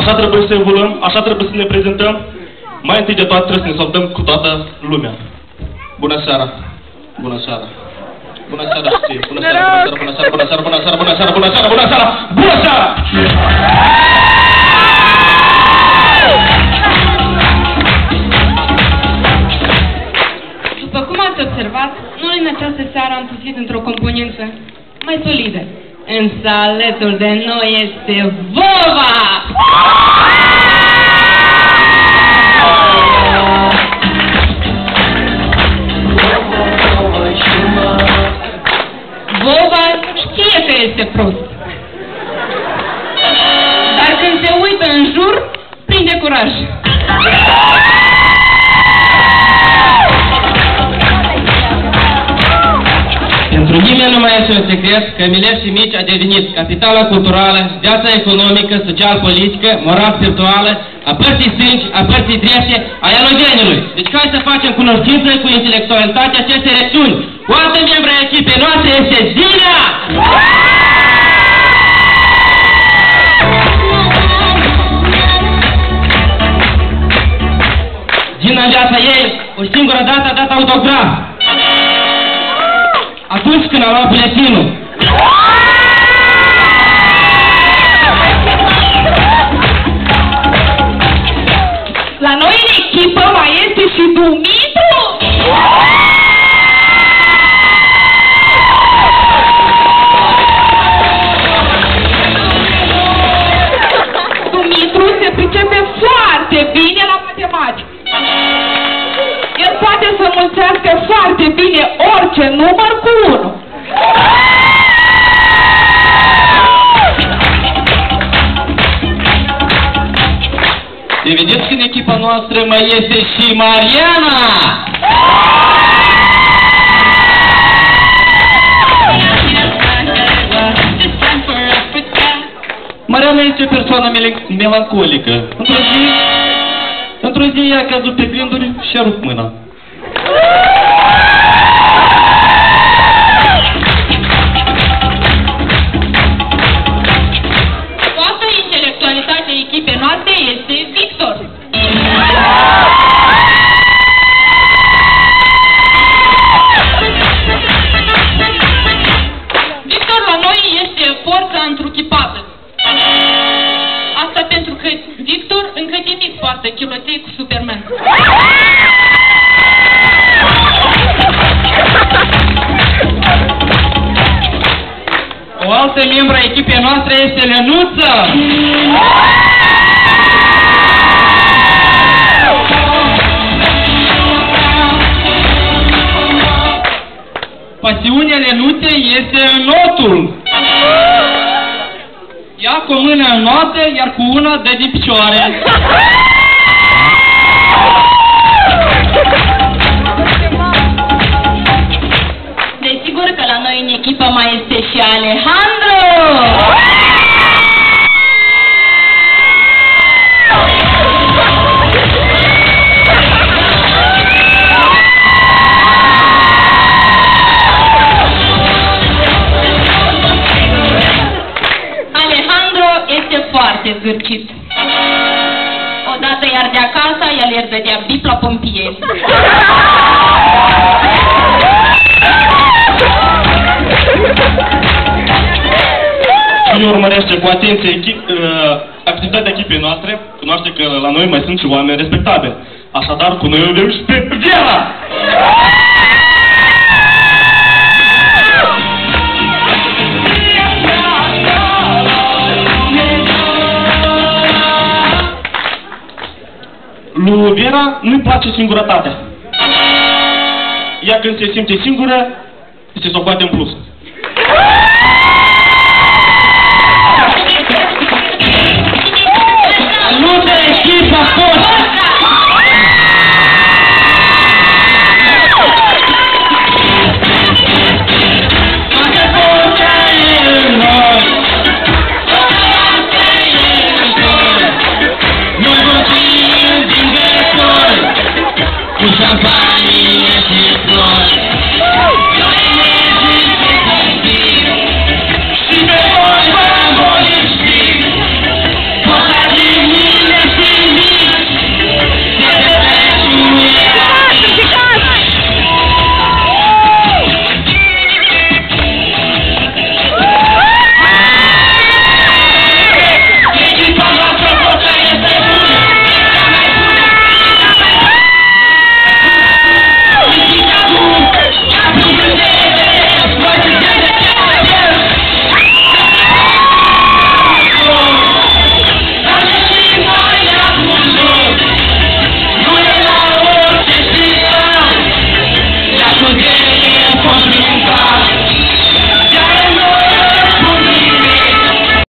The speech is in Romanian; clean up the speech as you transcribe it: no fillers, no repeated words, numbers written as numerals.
Așa trebuie să evoluăm, așa trebuie să ne prezentăm. Mai întâi de toate trebuie să ne salutăm cu toată lumea. Bună seara! Bună seara! Bună seara, știi? Bună seara, bună seara, bună seara, bună seara, bună seara, bună seara, bună seara, bună seara! După cum ați observat, noi în această seară am sosit într-o componență mai solidă. Însă alături de noi este Vova! Vova știe că este prost. Dar când se uită în jur, prinde curaj. Pentru nimeni nu mai este un secret că Milești Mici a devenit capitala culturală, viața economică, social-politică, moral-spirituală, a părții stângi, a părții drepte, a elogenilor. Deci hai să facem cunoștință cu intelectualitatea acestei reacțiuni. O altă membru a echipei noastre este Zina! Zina în viața ei, o singură dată a dat autograf. Atunci când a luat buletinul. La noi în echipă mai este și Dumitru! Dumitru se pricepe foarte bine la matematică. El poate să mulțească foarte bine orice număr cu 1. Și vedeți că în echipa noastră mai este și Mariana! Mariana este o persoană melancolică. Într-o zi ea a căzut pe gânduri și a rupt mâna. Toată intelectualitatea echipei noastre este Victor. Victor la noi este forța întruchipată. Asta pentru că Victor încă de mic poartă chiloței cu Superman. O altă membru a echipei noastre este Lenuță! Pasiunea Lenuței este notul! Ea cu o mână în notă, iar cu una dă din picioare. Desigur că la noi în echipă mai este și Alejandro! Alejandro este foarte zârcit. Odată i-ar de acasă, el i-ar dădea bip la pompieri. Cine urmărește cu atenție activitatea echipei noastre, cunoaște că la noi mai sunt și oameni respectabili. Așadar, cu noi avem și pe Vera! Lui Vera nu-i place singurătatea. Ea când se simte singură, se socoate în plus.